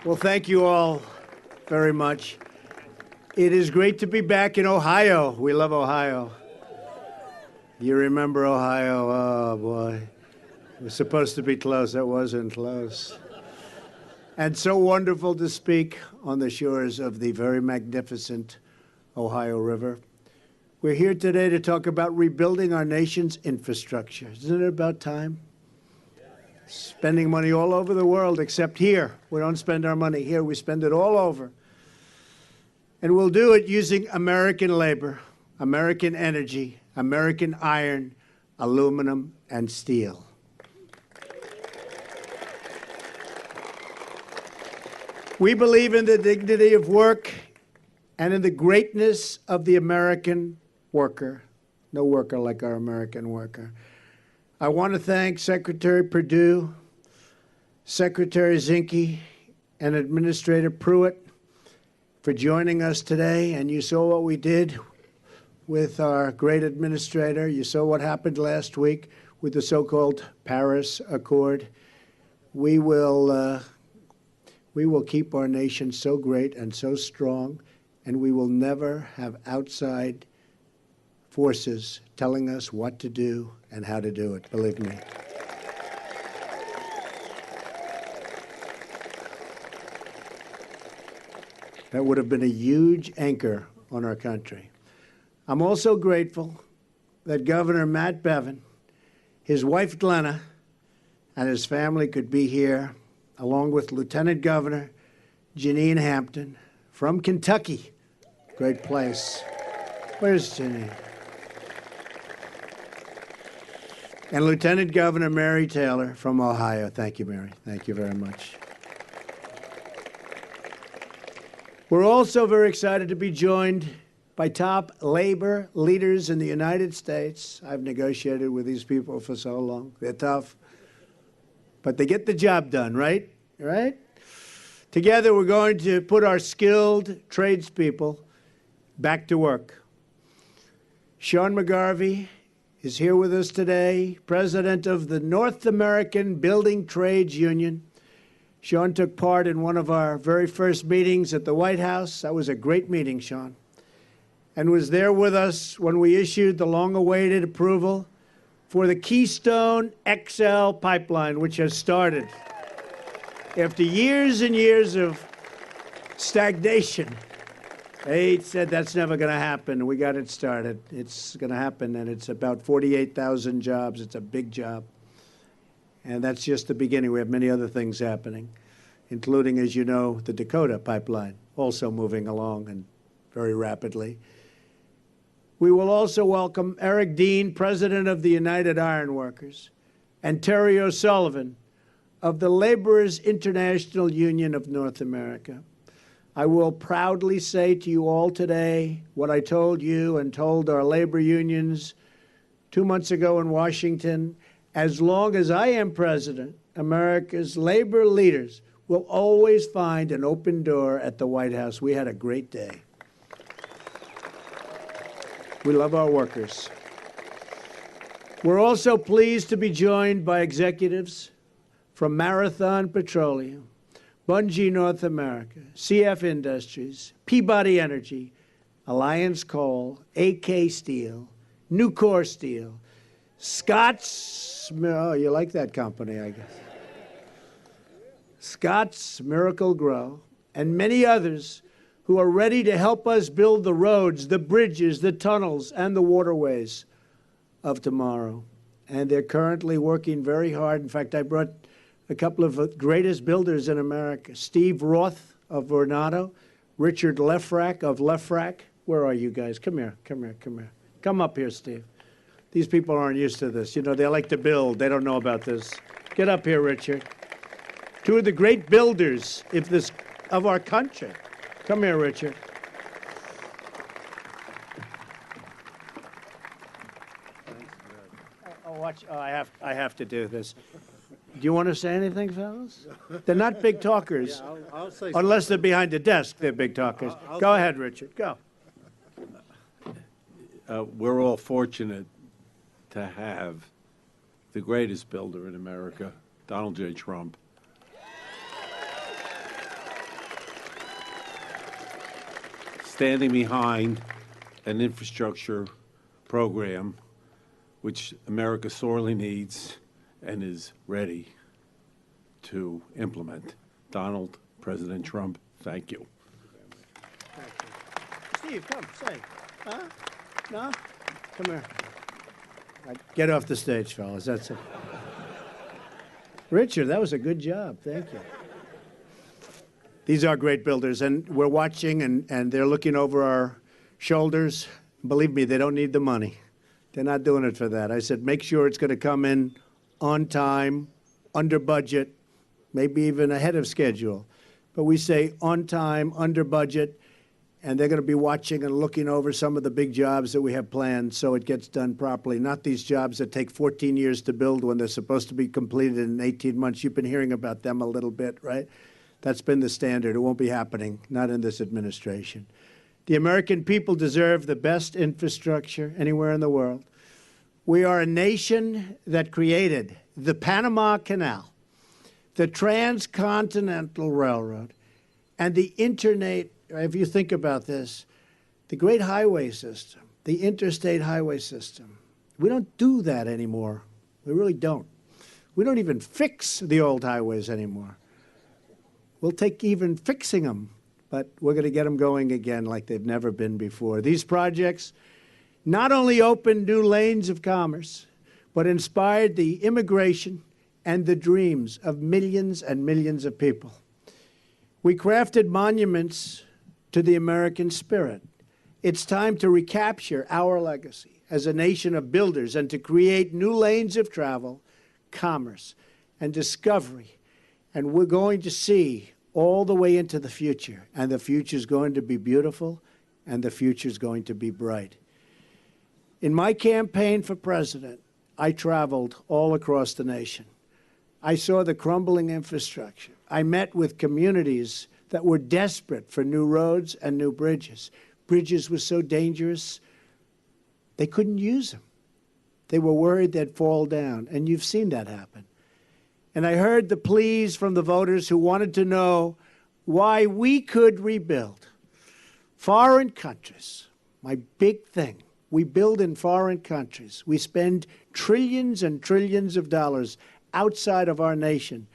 Well, thank you all very much. It is great to be back in Ohio. We love Ohio. You remember Ohio? Oh, boy. It was supposed to be close. It wasn't close. And so wonderful to speak on the shores of the very magnificent Ohio River. We're here today to talk about rebuilding our nation's infrastructure. Isn't it about time? Spending money all over the world, except here. We don't spend our money here. We spend it all over. And we'll do it using American labor, American energy, American iron, aluminum, and steel. We believe in the dignity of work and in the greatness of the American worker. No worker like our American worker. I want to thank Secretary Perdue, Secretary Zinke, and Administrator Pruitt for joining us today. And you saw what we did with our great administrator. You saw what happened last week with the so-called Paris Accord. We will keep our nation so great and so strong, and we will never have outside forces telling us what to do and how to do it, believe me. That would have been a huge anchor on our country. I'm also grateful that Governor Matt Bevin, his wife Glenna, and his family could be here, along with Lieutenant Governor Janine Hampton from Kentucky. Great place. Where's Janine? And Lieutenant Governor Mary Taylor from Ohio. Thank you, Mary. Thank you very much. We're also very excited to be joined by top labor leaders in the United States. I've negotiated with these people for so long. They're tough, but they get the job done, right? Right? Together, we're going to put our skilled tradespeople back to work. Sean McGarvey is here with us today, president of the North American Building Trades Union. Sean took part in one of our very first meetings at the White House. That was a great meeting, Sean, and was there with us when we issued the long-awaited approval for the Keystone XL pipeline, which has started. After years and years of stagnation, they said that's never going to happen. We got it started. It's going to happen, and it's about 48,000 jobs. It's a big job. And that's just the beginning. We have many other things happening, including, as you know, the Dakota pipeline, also moving along and very rapidly. We will also welcome Eric Dean, president of the United Iron Workers, and Terry O'Sullivan of the Laborers International Union of North America. I will proudly say to you all today what I told you and told our labor unions 2 months ago in Washington. As long as I am president, America's labor leaders will always find an open door at the White House. We had a great day. We love our workers. We're also pleased to be joined by executives from Marathon Petroleum, Bunge North America, CF Industries, Peabody Energy, Alliance Coal, AK Steel, Nucor Steel, Scott's, oh, you like that company, I guess. Scott's Miracle Grow, and many others who are ready to help us build the roads, the bridges, the tunnels, and the waterways of tomorrow. And they're currently working very hard. In fact, I brought a couple of the greatest builders in America, Steve Roth of Vornado, Richard Lefrak of Lefrak. Where are you guys? Come here, come here, come here. Come up here, Steve. These people aren't used to this. You know, they like to build. They don't know about this. Get up here, Richard. Two of the great builders of our country. Come here, Richard. Oh, watch. Oh, I have to do this. Do you want to say anything, fellas? They're not big talkers. Yeah, I'll say unless they're behind the desk, they're big talkers. Go ahead, Richard. Go. We're all fortunate to have the greatest builder in America, Donald J. Trump. standing behind an infrastructure program which America sorely needs and is ready to implement. Donald, President Trump, thank you. Steve, come, say. Huh? No? Come here. Get off the stage, fellas. That's it. Richard, that was a good job. Thank you. These are great builders, and we're watching, and they're looking over our shoulders. Believe me, they don't need the money. They're not doing it for that. I said, make sure it's going to come in on time, under budget, maybe even ahead of schedule. But we say on time, under budget, and they're going to be watching and looking over some of the big jobs that we have planned so it gets done properly, not these jobs that take 14 years to build when they're supposed to be completed in 18 months. You've been hearing about them a little bit, right? That's been the standard. It won't be happening, not in this administration. The American people deserve the best infrastructure anywhere in the world. We are a nation that created the Panama Canal, the Transcontinental Railroad, and the Internet. If you think about this, the great highway system, the interstate highway system, we don't do that anymore. We really don't. We don't even fix the old highways anymore. We'll take even fixing them, but we're going to get them going again like they've never been before. These projects not only opened new lanes of commerce, but inspired the immigration and the dreams of millions and millions of people. We crafted monuments to the American spirit. It's time to recapture our legacy as a nation of builders and to create new lanes of travel, commerce, and discovery. And we're going to see all the way into the future, and the future is going to be beautiful, and the future is going to be bright. In my campaign for president, I traveled all across the nation. I saw the crumbling infrastructure. I met with communities that were desperate for new roads and new bridges. Bridges were so dangerous, they couldn't use them. They were worried they'd fall down, and you've seen that happen. And I heard the pleas from the voters who wanted to know why we could rebuild. Foreign countries, my big thing, we build in foreign countries. We spend trillions and trillions of dollars outside of our nation,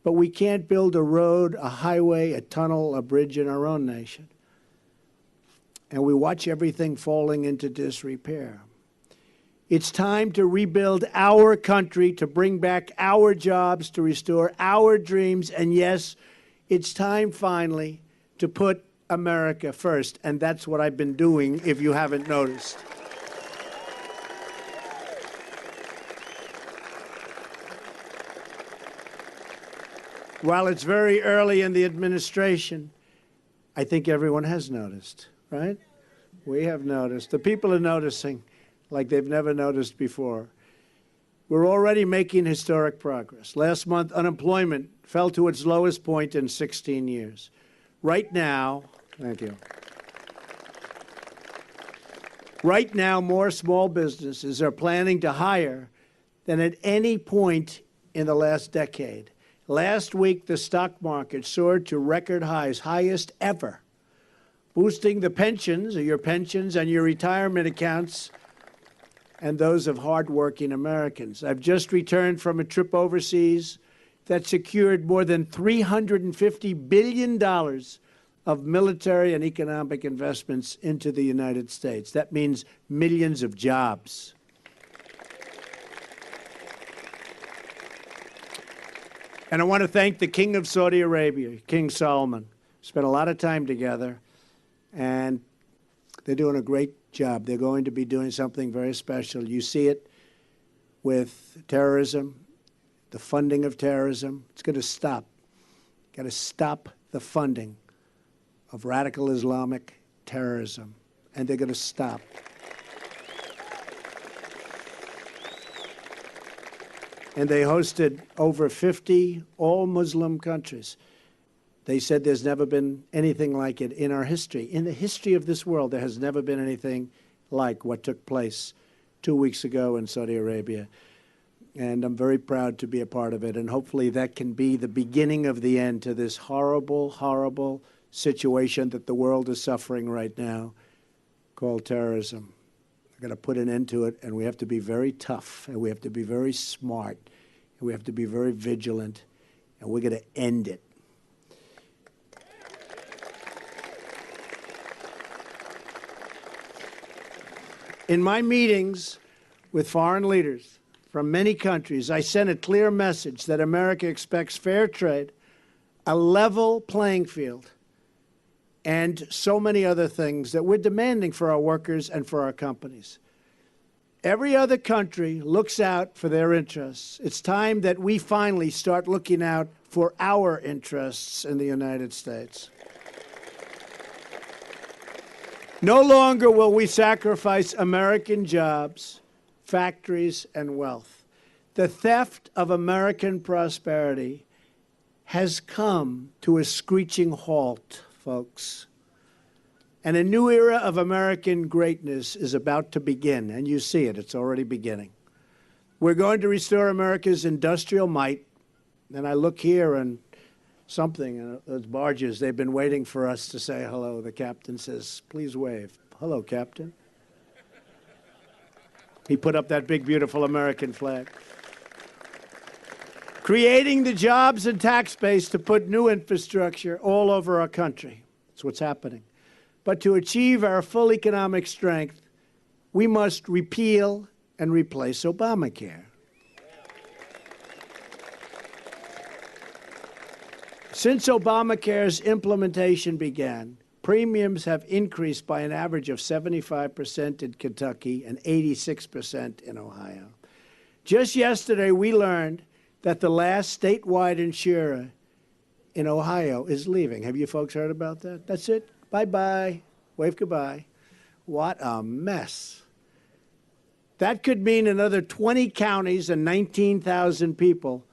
but we can't build a road, a highway, a tunnel, a bridge in our own nation. And we watch everything falling into disrepair. It's time to rebuild our country, to bring back our jobs, to restore our dreams. And yes, it's time finally to put America first. And that's what I've been doing, if you haven't noticed. While it's very early in the administration, I think everyone has noticed, right? We have noticed. The people are noticing like they've never noticed before. We're already making historic progress. Last month, unemployment fell to its lowest point in 16 years. Right now, thank you. Right now, more small businesses are planning to hire than at any point in the last decade. Last week, the stock market soared to record highs, highest ever, boosting the pensions, or your pensions and your retirement accounts, and those of hardworking Americans. I've just returned from a trip overseas that secured more than $350 billion of military and economic investments into the United States. That means millions of jobs. And I want to thank the King of Saudi Arabia, King Salman. Spent a lot of time together, and they're doing a great job. They're going to be doing something very special. You see it with terrorism, the funding of terrorism. It's going to stop. Got to stop the funding of radical Islamic terrorism, and they're going to stop. And they hosted over 50 all-Muslim countries. They said there's never been anything like it in our history. In the history of this world, there has never been anything like what took place 2 weeks ago in Saudi Arabia. And I'm very proud to be a part of it. And hopefully that can be the beginning of the end to this horrible, horrible situation that the world is suffering right now called terrorism. We're going to put an end to it, and we have to be very tough, and we have to be very smart, and we have to be very vigilant, and we're going to end it. In my meetings with foreign leaders from many countries, I sent a clear message that America expects fair trade, a level playing field, and so many other things that we're demanding for our workers and for our companies. Every other country looks out for their interests. It's time that we finally start looking out for our interests in the United States. No longer will we sacrifice American jobs, factories, and wealth. The theft of American prosperity has come to a screeching halt, folks. And a new era of American greatness is about to begin, and you see it. It's already beginning. We're going to restore America's industrial might. And I look here and something, those barges, they've been waiting for us to say hello. The captain says, please wave. Hello, Captain. He put up that big, beautiful American flag. Creating the jobs and tax base to put new infrastructure all over our country. That's what's happening. But to achieve our full economic strength, we must repeal and replace Obamacare. Since Obamacare's implementation began, premiums have increased by an average of 75% in Kentucky and 86% in Ohio. Just yesterday, we learned that the last statewide insurer in Ohio is leaving. Have you folks heard about that? That's it. Bye-bye. Wave goodbye. What a mess. That could mean another 20 counties and 19,000 people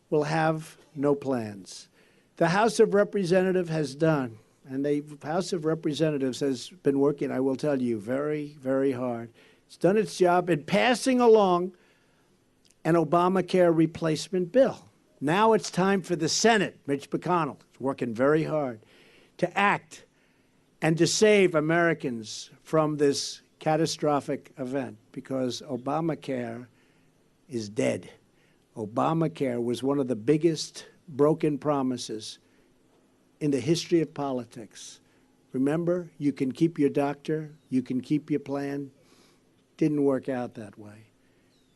will have no plans. The House of Representatives has done, and the House of Representatives has been working, I will tell you, very, very hard. It's done its job in passing along an Obamacare replacement bill. Now it's time for the Senate. Mitch McConnell is working very hard to act and to save Americans from this catastrophic event, because Obamacare is dead. Obamacare was one of the biggest broken promises in the history of politics. Remember, you can keep your doctor, you can keep your plan. Didn't work out that way.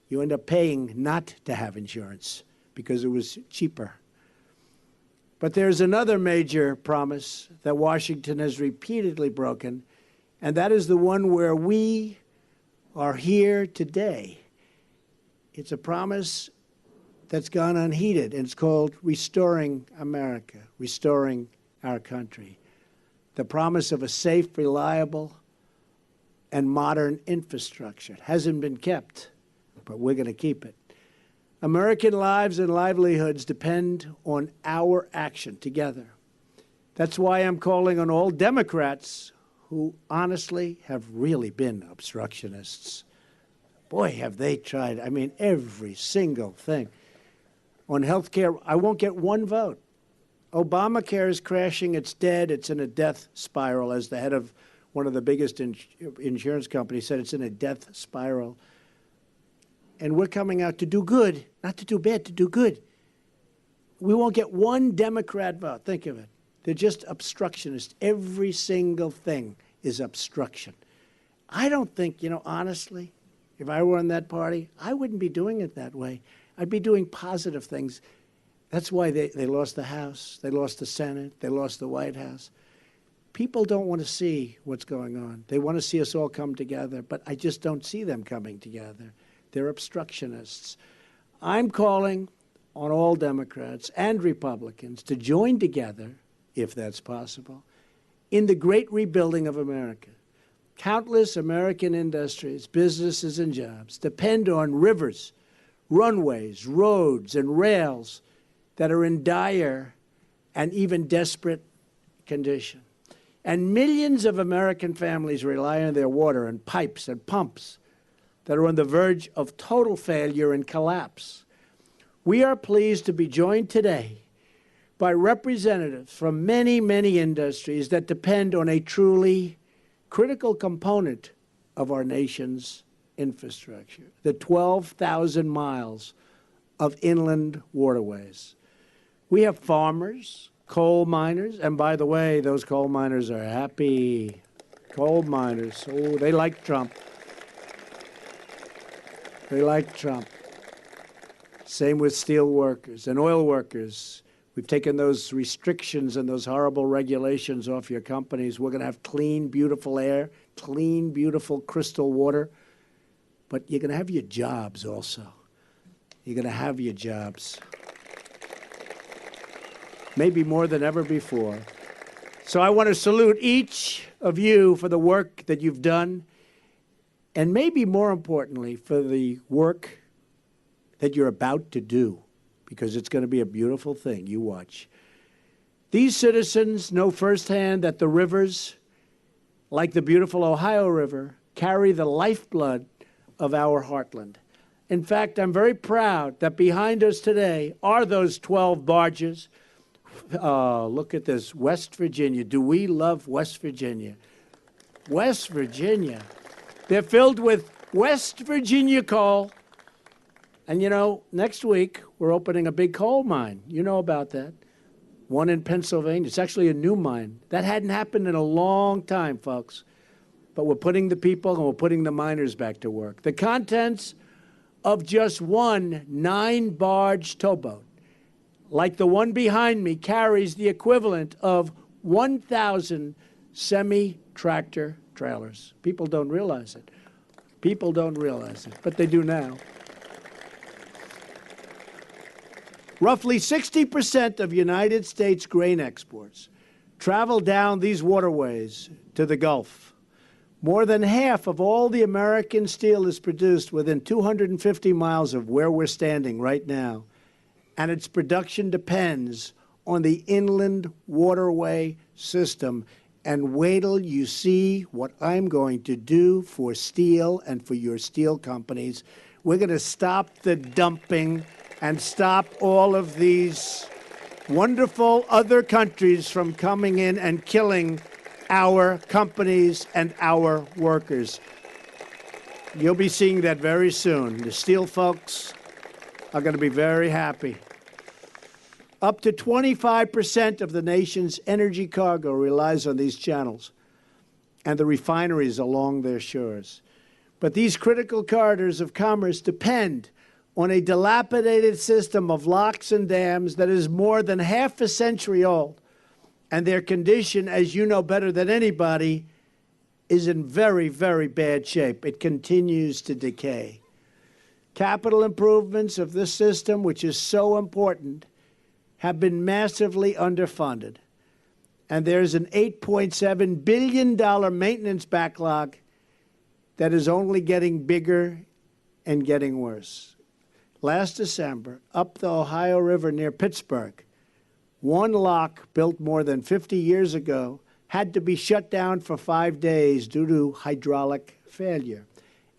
You end up paying not to have insurance because it was cheaper. But there's another major promise that Washington has repeatedly broken, and that is the one where we are here today. It's a promise that's gone unheeded, and it's called Restoring America, restoring our country. The promise of a safe, reliable, and modern infrastructure. It hasn't been kept, but we're going to keep it. American lives and livelihoods depend on our action together. That's why I'm calling on all Democrats who honestly have really been obstructionists. Boy, have they tried. I mean, every single thing. On health care, I won't get one vote. Obamacare is crashing. It's dead. It's in a death spiral, as the head of one of the biggest insurance companies said. It's in a death spiral. And we're coming out to do good, not to do bad, to do good. We won't get one Democrat vote. Think of it. They're just obstructionists. Every single thing is obstruction. I don't think, honestly, if I were in that party, I wouldn't be doing it that way. I'd be doing positive things. That's why they lost the House, they lost the Senate, they lost the White House. People don't want to see what's going on. They want to see us all come together, but I just don't see them coming together. They're obstructionists. I'm calling on all Democrats and Republicans to join together, if that's possible, in the great rebuilding of America. Countless American industries, businesses, and jobs depend on rivers, runways, roads, and rails that are in dire and even desperate condition. And millions of American families rely on their water and pipes and pumps that are on the verge of total failure and collapse. We are pleased to be joined today by representatives from many, many industries that depend on a truly critical component of our nation's infrastructure, the 12,000 miles of inland waterways. We have farmers, coal miners, and by the way, those coal miners are happy. Coal miners, oh, they like Trump. They like Trump. Same with steel workers and oil workers. We've taken those restrictions and those horrible regulations off your companies. We're going to have clean, beautiful air, clean, beautiful crystal water. But you're going to have your jobs also. You're going to have your jobs. Maybe more than ever before. So I want to salute each of you for the work that you've done, and maybe more importantly, for the work that you're about to do, because it's going to be a beautiful thing. You watch. These citizens know firsthand that the rivers, like the beautiful Ohio River, carry the lifeblood of our heartland. In fact, I'm very proud that behind us today are those 12 barges. Look at this, West Virginia. Do we love West Virginia? West Virginia. They're filled with West Virginia coal. And you know, next week, we're opening a big coal mine. You know about that. One in Pennsylvania. It's actually a new mine. That hadn't happened in a long time, folks. But we're putting the people and we're putting the miners back to work. The contents of just one 9-barge towboat, like the one behind me, carries the equivalent of 1,000 semi-tractor trailers. People don't realize it. People don't realize it, but they do now. Roughly 60% of United States grain exports travel down these waterways to the Gulf. More than half of all the American steel is produced within 250 miles of where we're standing right now, and its production depends on the inland waterway system. And wait till you see what I'm going to do for steel and for your steel companies. We're going to stop the dumping and stop all of these wonderful other countries from coming in and killing our companies and our workers. You'll be seeing that very soon. The steel folks are going to be very happy. Up to 25% of the nation's energy cargo relies on these channels and the refineries along their shores. But these critical corridors of commerce depend on a dilapidated system of locks and dams that is more than half a century old. And their condition, as you know better than anybody, is in very, very bad shape. It continues to decay. Capital improvements of this system, which is so important, have been massively underfunded. And there's an $8.7 billion maintenance backlog that is only getting bigger and getting worse. Last December, up the Ohio River near Pittsburgh, one lock built more than 50 years ago had to be shut down for 5 days due to hydraulic failure.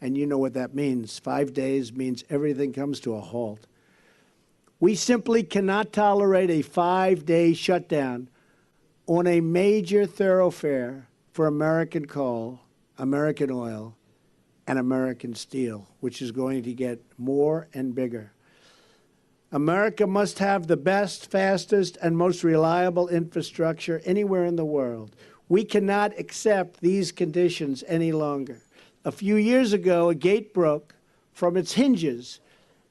And you know what that means. 5 days means everything comes to a halt. We simply cannot tolerate a 5-day shutdown on a major thoroughfare for American coal, American oil, and American steel, which is going to get more and bigger. America must have the best, fastest, and most reliable infrastructure anywhere in the world. We cannot accept these conditions any longer. A few years ago, a gate broke from its hinges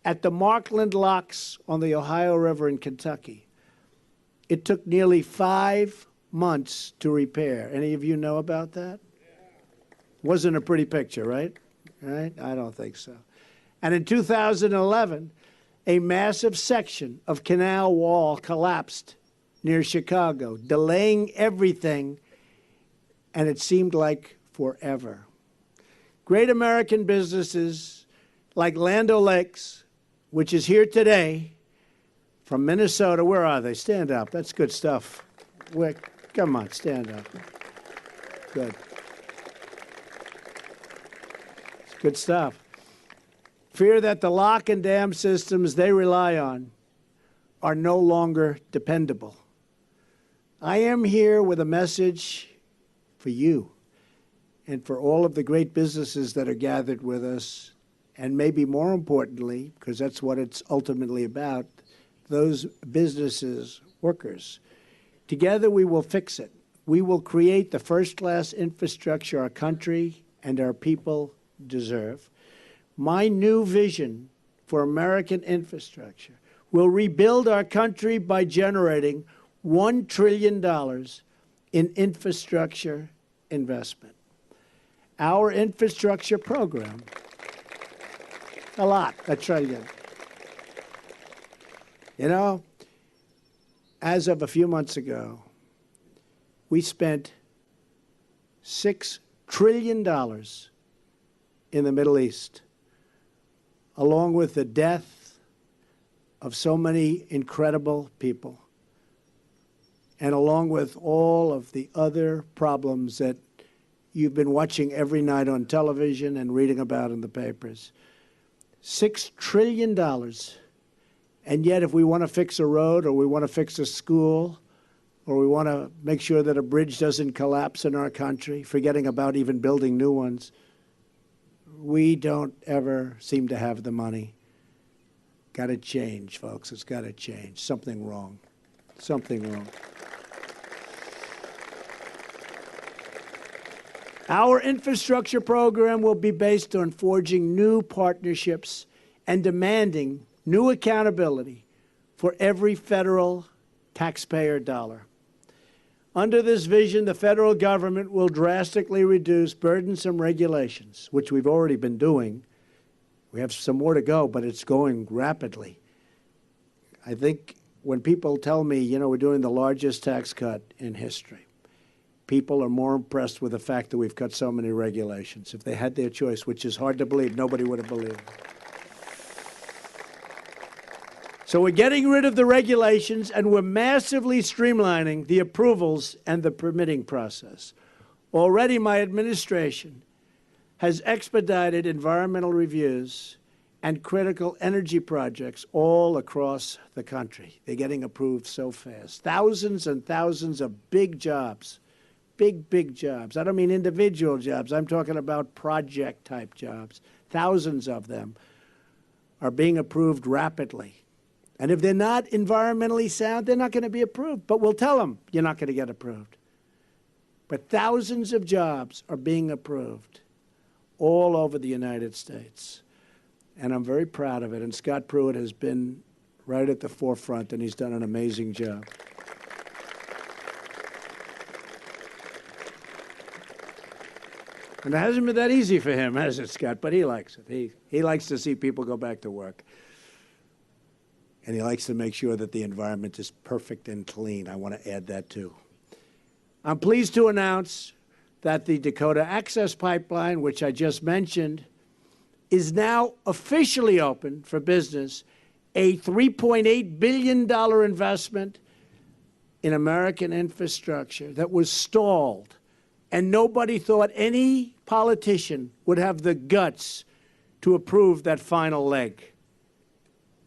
at the Markland Locks on the Ohio River in Kentucky. It took nearly 5 months to repair. Any of you know about that? Wasn't a pretty picture, right? Right? I don't think so. And in 2011, a massive section of canal wall collapsed near Chicago, delaying everything, and it seemed like forever. Great American businesses like Land O'Lakes, which is here today, from Minnesota. Where are they? Stand up. That's good stuff. Come on, stand up. Good. It's good stuff. Fear that the lock and dam systems they rely on are no longer dependable. I am here with a message for you and for all of the great businesses that are gathered with us, and maybe more importantly, because that's what it's ultimately about, those businesses, workers. Together we will fix it. We will create the first-class infrastructure our country and our people deserve. My new vision for American infrastructure will rebuild our country by generating $1 trillion in infrastructure investment. Our infrastructure program, $1 trillion. You know, as of a few months ago, we spent $6 trillion in the Middle East, along with the death of so many incredible people, and along with all of the other problems that you've been watching every night on television and reading about in the papers. $6 trillion. And yet, if we want to fix a road, or we want to fix a school, or we want to make sure that a bridge doesn't collapse in our country, forgetting about even building new ones, we don't ever seem to have the money. Got to change, folks. It's got to change. Something wrong. Something wrong. Our infrastructure program will be based on forging new partnerships and demanding new accountability for every federal taxpayer dollar. Under this vision, the federal government will drastically reduce burdensome regulations, which we've already been doing. We have some more to go, but it's going rapidly. I think when people tell me, you know, we're doing the largest tax cut in history, people are more impressed with the fact that we've cut so many regulations. If they had their choice, which is hard to believe, nobody would have believed it. So we're getting rid of the regulations, and we're massively streamlining the approvals and the permitting process. Already, my administration has expedited environmental reviews and critical energy projects all across the country. They're getting approved so fast. Thousands and thousands of big jobs, big jobs. I don't mean individual jobs. I'm talking about project-type jobs. Thousands of them are being approved rapidly. And if they're not environmentally sound, they're not going to be approved. But we'll tell them you're not going to get approved. But thousands of jobs are being approved all over the United States. And I'm very proud of it. And Scott Pruitt has been right at the forefront, and he's done an amazing job. And it hasn't been that easy for him, has it, Scott? But he likes it. He likes to see people go back to work. And he likes to make sure that the environment is perfect and clean. I want to add that, too. I'm pleased to announce that the Dakota Access Pipeline, which I just mentioned, is now officially open for business, a $3.8 billion investment in American infrastructure that was stalled. And nobody thought any politician would have the guts to approve that final leg.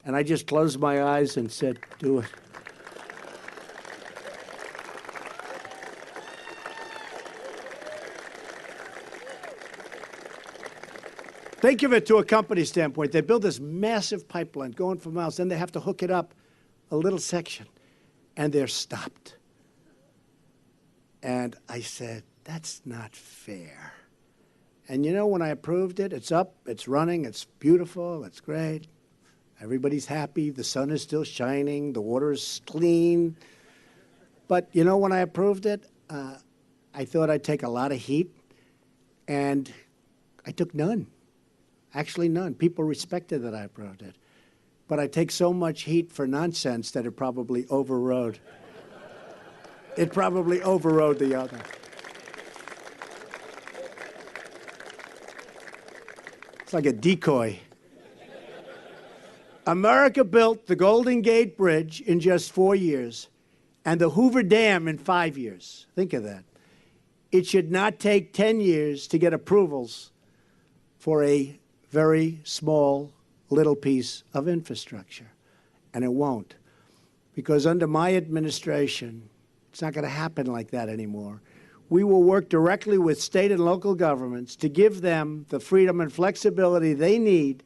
And I just closed my eyes and said, do it. Think of it to a company standpoint. They build this massive pipeline going for miles, then they have to hook it up a little section, and they're stopped. And I said, that's not fair. And you know, when I approved it, it's up, it's running, it's beautiful, it's great. Everybody's happy, the sun is still shining, the water is clean. But you know, when I approved it, I thought I'd take a lot of heat, and I took none. Actually, none. People respected that I approved it. But I take so much heat for nonsense that it probably overrode. It probably overrode the other. It's like a decoy. America built the Golden Gate Bridge in just 4 years and the Hoover Dam in 5 years. Think of that. It should not take 10 years to get approvals for a very small little piece of infrastructure, and it won't. because under my administration, it's not going to happen like that anymore. We will work directly with state and local governments to give them the freedom and flexibility they need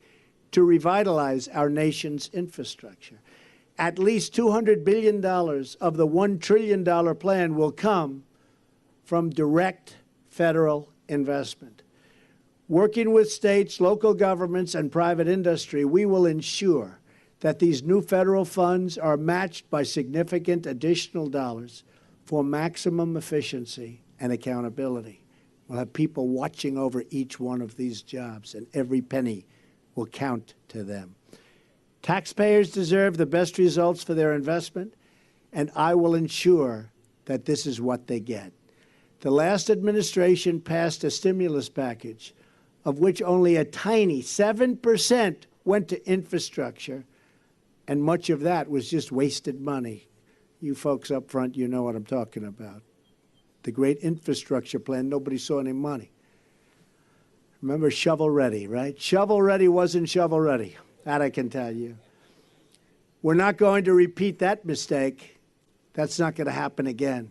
to revitalize our nation's infrastructure. At least $200 billion of the $1 trillion plan will come from direct federal investment. Working with states, local governments, and private industry, we will ensure that these new federal funds are matched by significant additional dollars for maximum efficiency and accountability. We'll have people watching over each one of these jobs, and every penny will count to them. Taxpayers deserve the best results for their investment, and I will ensure that this is what they get. The last administration passed a stimulus package, of which only a tiny 7% went to infrastructure, and much of that was just wasted money. You folks up front, you know what I'm talking about. The great infrastructure plan, nobody saw any money. Remember shovel ready, right? Shovel ready wasn't shovel ready. That I can tell you. We're not going to repeat that mistake. That's not going to happen again.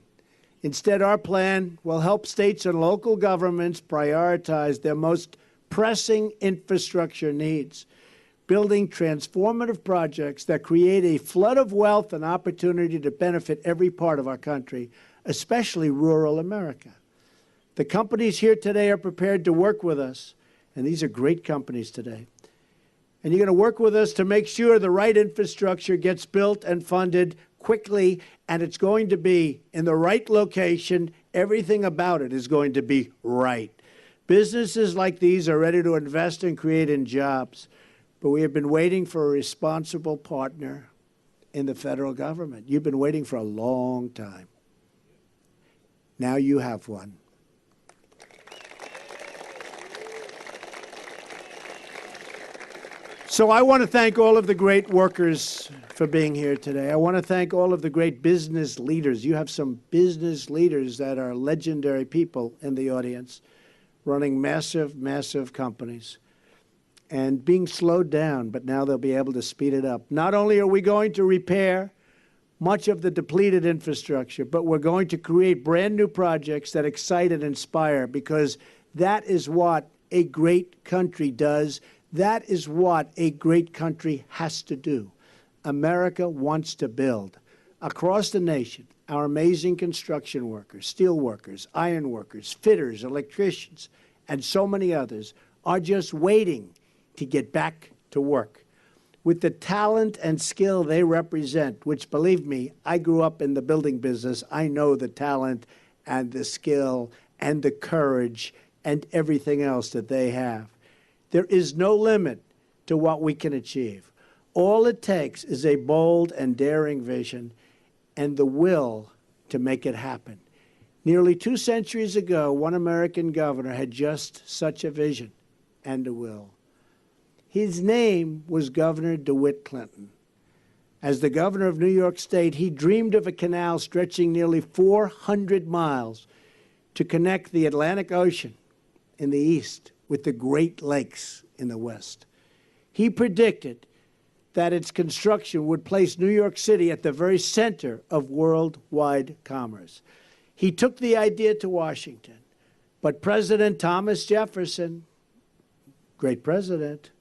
Instead, our plan will help states and local governments prioritize their most pressing infrastructure needs, building transformative projects that create a flood of wealth and opportunity to benefit every part of our country, especially rural America. The companies here today are prepared to work with us, and these are great companies today. And you're going to work with us to make sure the right infrastructure gets built and funded quickly, and it's going to be in the right location. Everything about it is going to be right. Businesses like these are ready to invest and create in jobs, but we have been waiting for a responsible partner in the federal government. You've been waiting for a long time. Now you have one. So I want to thank all of the great workers for being here today. I want to thank all of the great business leaders. You have some business leaders that are legendary people in the audience, running massive, massive companies and being slowed down, but now they'll be able to speed it up. Not only are we going to repair much of the depleted infrastructure, but we're going to create brand new projects that excite and inspire, because that is what a great country does. That is what a great country has to do. America wants to build. Across the nation, our amazing construction workers, steel workers, iron workers, fitters, electricians, and so many others are just waiting to get back to work. With the talent and skill they represent, which, believe me, I grew up in the building business. I know the talent and the skill and the courage and everything else that they have. There is no limit to what we can achieve. All it takes is a bold and daring vision and the will to make it happen. Nearly 2 centuries ago, one American governor had just such a vision and a will. His name was Governor DeWitt Clinton. As the governor of New York State, he dreamed of a canal stretching nearly 400 miles to connect the Atlantic Ocean in the east with the Great Lakes in the west. He predicted that its construction would place New York City at the very center of worldwide commerce. He took the idea to Washington, but President Thomas Jefferson, great president,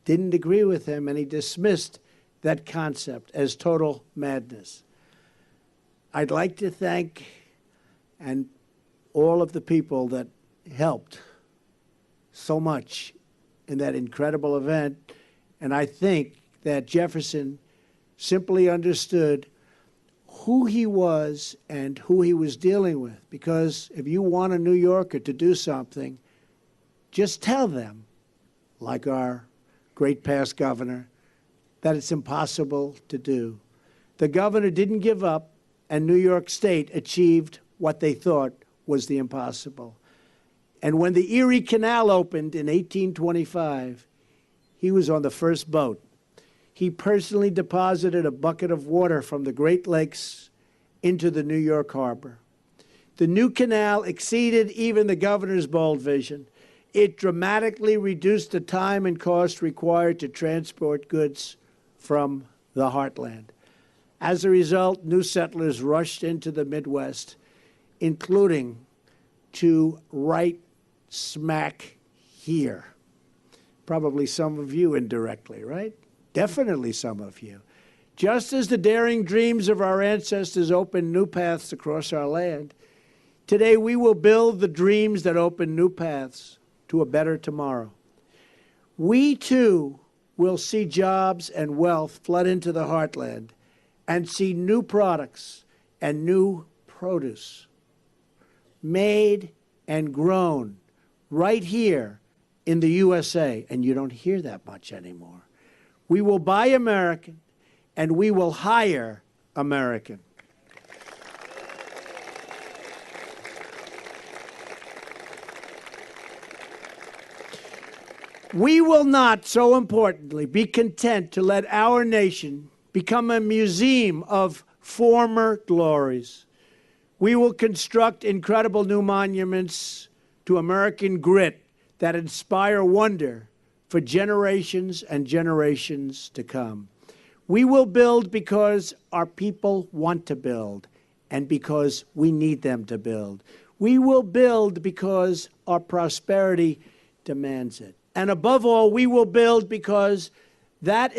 didn't agree with him, and he dismissed that concept as total madness. I'd like to thank all of the people that helped so much in that incredible event, and I think that Jefferson simply understood who he was and who he was dealing with, because if you want a New Yorker to do something, just tell them, like our great past governor, that it's impossible to do. The governor didn't give up, and New York State achieved what they thought was the impossible. And when the Erie Canal opened in 1825, he was on the first boat. He personally deposited a bucket of water from the Great Lakes into the New York harbor. The new canal exceeded even the governor's bold vision. It dramatically reduced the time and cost required to transport goods from the heartland. As a result, new settlers rushed into the Midwest, including to right smack here. Probably some of you indirectly, right? Definitely some of you. Just as the daring dreams of our ancestors opened new paths across our land, today we will build the dreams that open new paths to a better tomorrow. We, too, will see jobs and wealth flood into the heartland and see new products and new produce made and grown right here in the USA, and you don't hear that much anymore. We will buy American, and we will hire American. We will not, so importantly, be content to let our nation become a museum of former glories. We will construct incredible new monuments to American grit that inspire wonder for generations and generations to come. We will build because our people want to build and because we need them to build. We will build because our prosperity demands it. And above all, we will build because that